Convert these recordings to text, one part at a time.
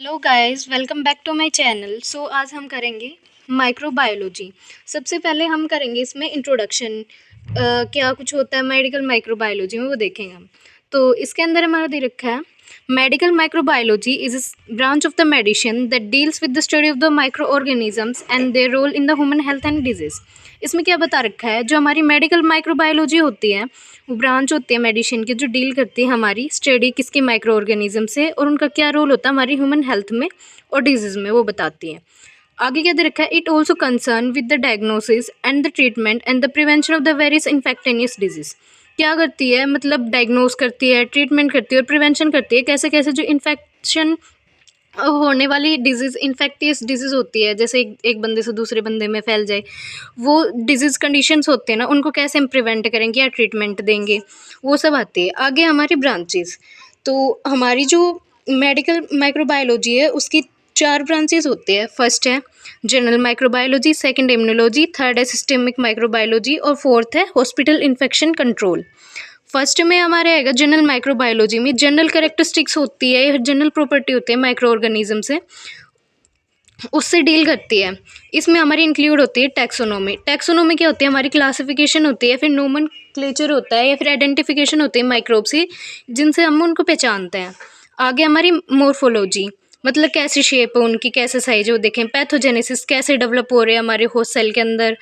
Hello guys, welcome back to my channel. So आज हम करेंगे माइक्रोबायोलॉजी। सबसे पहले हम करेंगे इसमें इंट्रोडक्शन, क्या कुछ होता है मेडिकल माइक्रोबायोलॉजी में, वो देखेंगे हम। तो इसके अंदर हमारा दे रखा है medical microbiology is a branch of the medicine that deals with the study of the microorganisms and their role in the human health and disease. इसमें क्या बता रखा है, जो हमारी मेडिकल माइक्रोबायोलॉजी होती है वो ब्रांच होती है मेडिसिन की, जो डील करती है हमारी स्टडी किसके माइक्रो ऑर्गेनिज्म से और उनका क्या रोल होता है हमारी ह्यूमन हेल्थ में और डिजीज में, वो बताती है। आगे क्या दे रखा है, it also concern with the diagnosis and the treatment and the prevention of the various infectious disease. क्या करती है, मतलब डायग्नोस करती है, ट्रीटमेंट करती है और प्रिवेंशन करती है, कैसे कैसे जो इन्फेक्शन होने वाली डिजीज़, इन्फेक्टियस डिजीज़ होती है, जैसे एक बंदे से दूसरे बंदे में फैल जाए, वो डिजीज़ कंडीशंस होते हैं ना, उनको कैसे हम प्रिवेंट करेंगे या ट्रीटमेंट देंगे, वो सब आती है। आगे हमारी ब्रांचेस, तो हमारी जो मेडिकल माइक्रोबायोलॉजी है उसकी 4 ब्रांचेस होती है। फर्स्ट है general microbiology, second immunology, third है सिस्टेमिक माइक्रोबायोलॉजी और फोर्थ है हॉस्पिटल इन्फेक्शन कंट्रोल। फर्स्ट में हमारे आएगा जनरल माइक्रोबायोलॉजी में जनरल कैरेक्टरिस्टिक्स होती है, जनरल प्रॉपर्टी होती है माइक्रो ऑर्गेनिज्म से, उससे डील करती है। इसमें हमारी इंक्लूड होती है टैक्सोनॉमी। टैक्सोनॉमी क्या होती है, हमारी क्लासिफिकेशन होती है, फिर नोमेनक्लेचर होता है या फिर आइडेंटिफिकेशन होती है माइक्रोब्स की, जिनसे हम उनको पहचानते हैं। आगे हमारी मोर्फोलॉजी, मतलब कैसी शेप है उनकी, कैसे साइज है वो देखें। पैथोजेनेसिस, कैसे डेवलप हो रहे हैं हमारे होस्ट सेल के अंदर,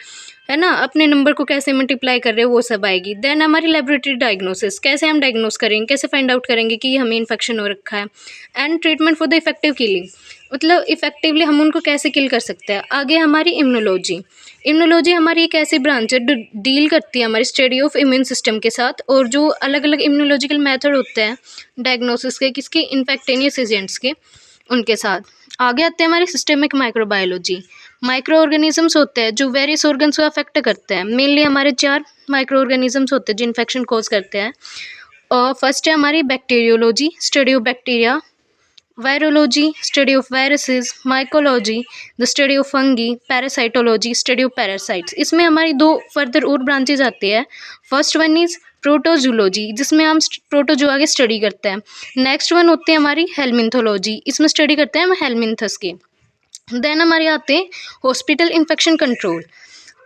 है ना, अपने नंबर को कैसे मल्टीप्लाई कर रहे हो, वो सब आएगी। देन हमारी लेबोरेटरी डायग्नोसिस, कैसे हम डायग्नोस करेंगे, कैसे फाइंड आउट करेंगे कि हमें इन्फेक्शन हो रखा है। And treatment for the effective killing, मतलब इफेक्टिवली हम उनको कैसे किल कर सकते हैं। आगे हमारी इम्यूनोलॉजी। इम्यूनोलॉजी हमारी एक ऐसी ब्रांच है जो डील करती है हमारी स्टडी ऑफ इम्यून सिस्टम के साथ, और जो अलग अलग इम्यूनोलॉजिकल मेथड होते हैं डायग्नोसिस के, किसके, इन्फेक्टेनियस एजेंट्स के, उनके साथ। आगे आते हैं हमारी सिस्टेमिक माइक्रोबायोलॉजी। माइक्रो ऑर्गेनिजम्स होते हैं जो वेरियस ऑर्गन्स को अफेक्ट करते हैं। मेनली हमारे 4 माइक्रो ऑर्गेनिजम्स होते हैं जो इन्फेक्शन कॉज करते हैं। और फर्स्ट है हमारी bacteriology, study of bacteria, virology, study of viruses, mycology, the study of fungi, parasitology, study of parasites. इसमें हमारी 2 फर्दर और ब्रांचेज आती है। फर्स्ट वन इज प्रोटोजूलॉजी, जिसमें हम प्रोटोजुआ की स्टडी करते हैं। नेक्स्ट वन होती है हमारी हेलमिन्थोलॉजी, इसमें स्टडी करते हैं हम हेलमिन्थस की। देन हमारे आते हैं हॉस्पिटल इन्फेक्शन कंट्रोल।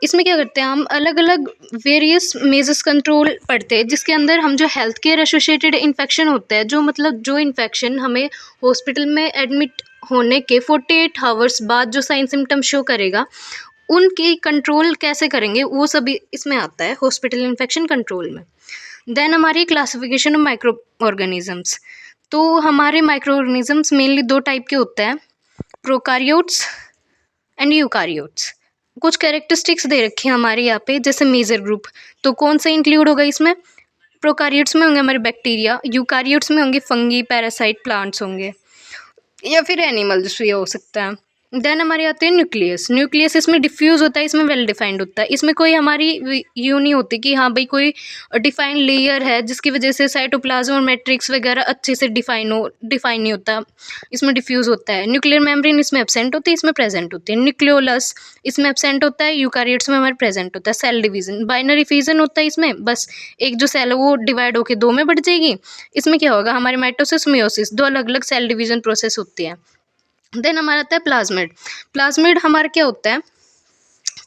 इसमें क्या करते हैं, हम अलग अलग वेरियस मेजर्स कंट्रोल पढ़ते हैं, जिसके अंदर हम जो हेल्थ केयर एसोसिएटेड इन्फेक्शन होता है, जो मतलब जो इन्फेक्शन हमें हॉस्पिटल में एडमिट होने के 48 आवर्स बाद जो साइन सिम्टम शो करेगा, उनकी कंट्रोल कैसे करेंगे, वो सभी इसमें आता है हॉस्पिटल इन्फेक्शन कंट्रोल में। देन हमारी क्लासिफिकेशन ऑफ माइक्रो ऑर्गेनिजम्स। तो हमारे माइक्रो ऑर्गेनिजम्स मेनली 2 टाइप के होते हैं, प्रोकारियोट्स एंड यूकारियोट्स। कुछ कैरेक्टरिस्टिक्स दे रखी हैं हमारे यहाँ पे, जैसे मेजर ग्रुप, तो कौन सा इंक्लूड होगा इसमें, प्रोकारियोट्स में होंगे हमारे बैक्टीरिया, यूकारियोट्स में होंगे फंगी, पैरासाइट, प्लांट्स होंगे, या फिर एनिमल्स भी हो सकता है। देन हमारे आते हैं न्यूक्लियस। न्यूक्लियस इसमें डिफ्यूज होता है, इसमें वेल डिफाइंड होता है। इसमें कोई हमारी यू नहीं होती कि हाँ भाई कोई डिफाइंड लेयर है जिसकी वजह से साइटोप्लाज्म और मैट्रिक्स वगैरह अच्छे से डिफाइन नहीं होता, इसमें डिफ्यूज होता है। न्यूक्लियर मेम्ब्रेन इसमें एब्सेंट होती है, इसमें प्रेजेंट होती है। न्यूक्लियोलस इसमें एब्सेंट होता है, यूकारियोट्स में हमारे प्रेजेंट होता है। सेल डिवीजन, बाइनरी फिजन होता है इसमें, बस एक जो सेल है वो डिवाइड होकर 2 में बढ़ जाएगी। इसमें क्या होगा, हमारे माइटोसिस मियोसिस, 2 अलग अलग सेल डिवीजन प्रोसेस होती है। देन हमारा आता है प्लाज्मिड। प्लाज्मिड हमारा क्या होता है,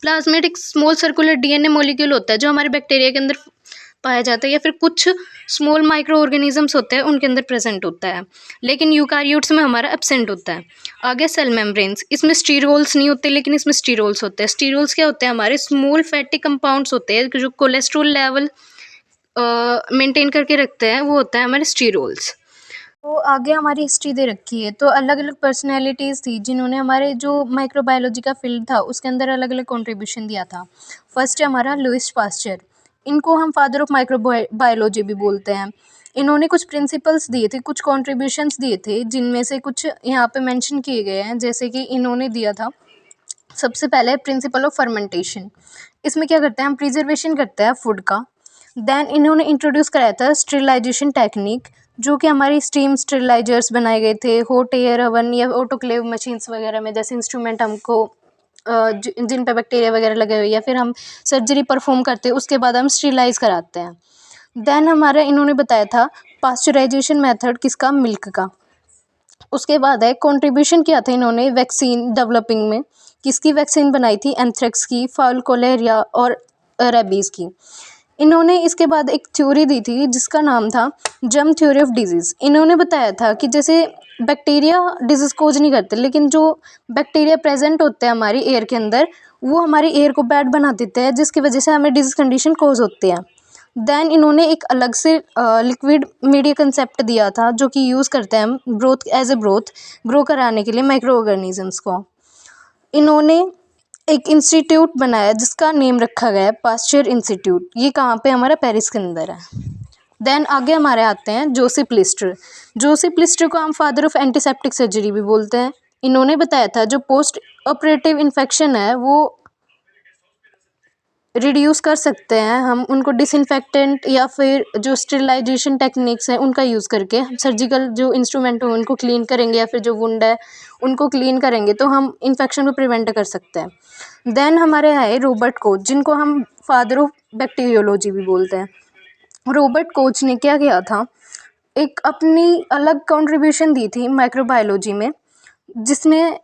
प्लाज्मिड एक स्मॉल सर्कुलर डीएनए मॉलिक्यूल होता है जो हमारे बैक्टीरिया के अंदर पाया जाता है, या फिर कुछ स्मॉल माइक्रो ऑर्गेनिजम्स होते हैं उनके अंदर प्रेजेंट होता है, लेकिन यूकारियोट्स में हमारा एब्सेंट होता है। आगे सेल मेम्ब्रेन्स, इसमें स्टीरोल्स नहीं होते लेकिन इसमें स्टीरोल्स होते हैं। स्टीरोल्स क्या होते हैं, हमारे स्मॉल फैटी कंपाउंड्स होते हैं जो कोलेस्ट्रॉल लेवल मेंटेन करके रखते हैं, वो होता है हमारे स्टीरोल्स। तो आगे हमारी हिस्ट्री दे रखी है, तो अलग अलग पर्सनैलिटीज़ थी जिन्होंने हमारे जो माइक्रोबायोलॉजी का फील्ड था उसके अंदर अलग अलग कंट्रीब्यूशन दिया था। फर्स्ट है हमारा लुईस पास्चर, इनको हम फादर ऑफ माइक्रोबायोलॉजी भी बोलते हैं। इन्होंने कुछ प्रिंसिपल्स दिए थे, कुछ कॉन्ट्रीब्यूशंस दिए थे, जिनमें से कुछ यहाँ पे मेंशन किए गए हैं। जैसे कि इन्होंने दिया था सबसे पहले प्रिंसिपल ऑफ फर्मेंटेशन। इसमें क्या करते हैं, हम प्रिजर्वेशन करते हैं फूड का। देन इन्होंने इंट्रोड्यूस कराया था स्टेरिलाइजेशन टेक्निक, जो कि हमारी स्टीम स्टेरिलाइजर्स बनाए गए थे हॉट एयर ओवन या ऑटोक्लेव मशीन्स वगैरह में, जैसे इंस्ट्रूमेंट हमको जिन पे बैक्टीरिया वगैरह लगे हुए या फिर हम सर्जरी परफॉर्म करते हैं उसके बाद हम स्टेरिलाइज कराते हैं। देन हमारा इन्होंने बताया था पास्चराइजेशन मेथड, किसका, मिल्क का। उसके बाद है कंट्रीब्यूशन किया था इन्होंने वैक्सीन डेवलपिंग में। किसकी वैक्सीन बनाई थी? एंथ्रेक्स की, फाउल कोलेरिया और रेबीज़ की। इन्होंने इसके बाद एक थ्योरी दी थी जिसका नाम था जर्म थ्योरी ऑफ डिजीज़। इन्होंने बताया था कि जैसे बैक्टीरिया डिजीज़ कोज नहीं करते, लेकिन जो बैक्टीरिया प्रेजेंट होते हैं हमारी एयर के अंदर, वो हमारी एयर को बैड बना देते हैं, जिसकी वजह से हमें डिजीज़ कंडीशन कोज होते हैं। देन इन्होंने एक अलग से लिक्विड मीडिया कंसेप्ट दिया था जो कि यूज़ करते हैं हम ग्रोथ एज ए ग्रो कराने के लिए माइक्रो ऑर्गेनिजम्स को। इन्होंने एक इंस्टीट्यूट बनाया जिसका नेम रखा गया है पास्चर इंस्टीट्यूट। ये कहाँ पे? हमारा पेरिस के अंदर है। देन आगे हमारे आते हैं जोसेफ लिस्टर। जोसेफ लिस्टर को हम फादर ऑफ एंटीसेप्टिक सर्जरी भी बोलते हैं। इन्होंने बताया था जो पोस्ट ऑपरेटिव इन्फेक्शन है वो रिड्यूस कर सकते हैं हम उनको डिसइंफेक्टेंट या फिर जो स्टेरिलाइजेशन टेक्निक्स हैं उनका यूज़ करके। सर्जिकल जो इंस्ट्रूमेंट हो उनको क्लीन करेंगे या फिर जो वुंड है उनको क्लीन करेंगे तो हम इन्फेक्शन को प्रिवेंट कर सकते हैं। देन हमारे आए रॉबर्ट कोच, जिनको हम फादर ऑफ बैक्टीरियोलॉजी भी बोलते हैं। रॉबर्ट कोच ने क्या किया था, एक अपनी अलग कंट्रीब्यूशन दी थी माइक्रोबायोलॉजी में, जिसमें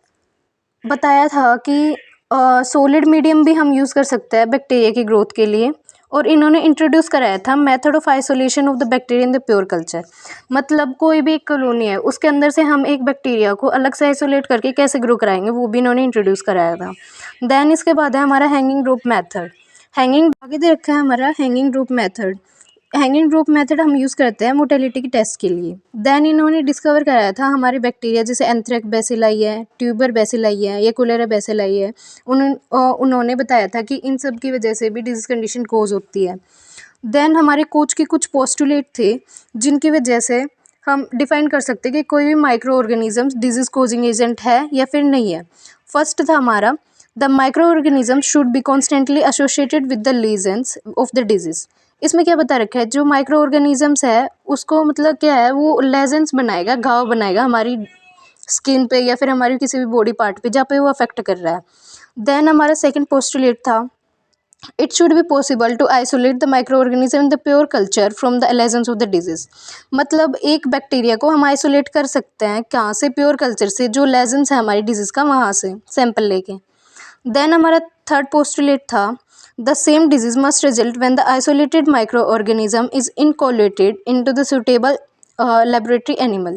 बताया था कि सॉलिड मीडियम भी हम यूज़ कर सकते हैं बैक्टीरिया की ग्रोथ के लिए। और इन्होंने इंट्रोड्यूस कराया था method of isolation of the bacteria in the pure culture. मतलब कोई भी एक कॉलोनी है उसके अंदर से हम एक बैक्टीरिया को अलग से आइसोलेट करके कैसे ग्रो कराएंगे, वो भी इन्होंने इंट्रोड्यूस कराया था। देन इसके बाद है हमारा हैंगिंग रोप मैथड। हैंगिंग आगे दे रखा है हमारा हैंगिंग रोप मैथड। हैंगिंग रोप मेथड हम यूज़ करते हैं मोटेलिटी के टेस्ट के लिए। देन इन्होंने डिस्कवर कराया था हमारे बैक्टीरिया जैसे एंथ्रेक्स बैसिलाई है, ट्यूबर बैसिलाई है, या कोलेरा बैसिलाई है। उन्होंने बताया था कि इन सब की वजह से भी डिजीज़ कंडीशन कोज होती है। देन हमारे कोच के कुछ पोस्टुलेट थे जिनकी वजह से हम डिफाइन कर सकते हैं कि कोई भी micro organisms disease causing agent है या फिर नहीं है। फर्स्ट था हमारा the micro organism should be constantly associated with the lesions of the disease. इसमें क्या बता रखा है, जो माइक्रो ऑर्गेनिजम्स है उसको मतलब क्या है, वो लेजेंस बनाएगा, घाव बनाएगा हमारी स्किन पे या फिर हमारी किसी भी बॉडी पार्ट पे जहाँ पे वो अफेक्ट कर रहा है। देन हमारा सेकंड पोस्टुलेट था it should be possible to isolate the micro organism in the pure culture from the lesions of the disease. मतलब एक बैक्टीरिया को हम आइसोलेट कर सकते हैं कहाँ से? प्योर कल्चर से, जो लेजेंस है हमारी डिजीज का वहाँ से सैंपल लेके। देन हमारा थर्ड पोस्टुलेट था the same disease must result when the isolated micro organism is inoculated into the suitable laboratory animal.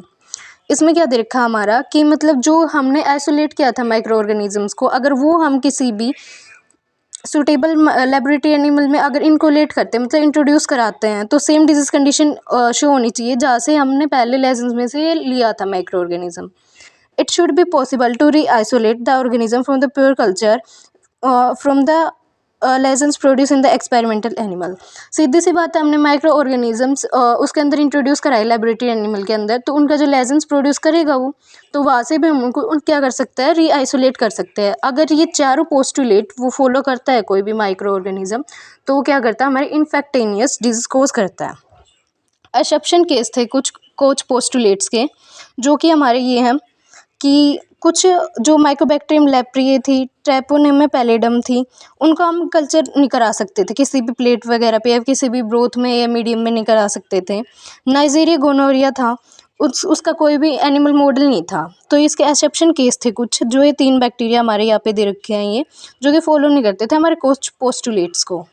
इसमें क्या दे रखा हमारा कि मतलब जो हमने आइसोलेट किया था माइक्रो ऑर्गेनिजम्स को, अगर वो हम किसी भी सूटेबल लेबोरेटरी एनिमल में अगर इनकोलेट करते हैं मतलब इंट्रोड्यूस कराते हैं तो सेम डिजीज कंडीशन शो होनी चाहिए जहाँ से हमने पहले लेजेंस में से लिया था micro organism. It should be possible to re-isolate the organism from the pure culture from the lesions produced in the experimental animal। सीधी सी बात है, हमने माइक्रो ऑर्गेनिजम्स उसके अंदर इंट्रोड्यूस कराए लेबोरेटरी एनिमल के अंदर, तो उनका जो लेजेंस प्रोड्यूस करेगा वो, तो वहाँ से भी हम उनको क्या कर सकते हैं, री आइसोलेट कर सकते हैं। अगर ये चारों पोस्टुलेट वो फॉलो करता है कोई भी माइक्रो ऑर्गेनिज्म, तो वो क्या करता है, हमारे इन्फेक्टेनियस डिजीज कोज करता है। एक्सेप्शन केस थे कुछ कोच पोस्टुलेट्स के, जो कि हमारे ये हैं कि कुछ जो माइकोबैक्टीरियम लेप्रिए थी, ट्रेपोनेमा पैलिडम थी, उनको हम कल्चर नहीं करा सकते थे किसी भी प्लेट वगैरह पे या किसी भी ब्रोथ में या मीडियम में नहीं करा सकते थे। नाइजीरिया गोनोरिया था, उसका कोई भी एनिमल मॉडल नहीं था। तो इसके एक्सेप्शन केस थे कुछ, जो ये 3 बैक्टीरिया हमारे यहाँ पे दे रखे हैं ये, जो कि फॉलो नहीं करते थे हमारे कोच पोस्टुलेट्स को।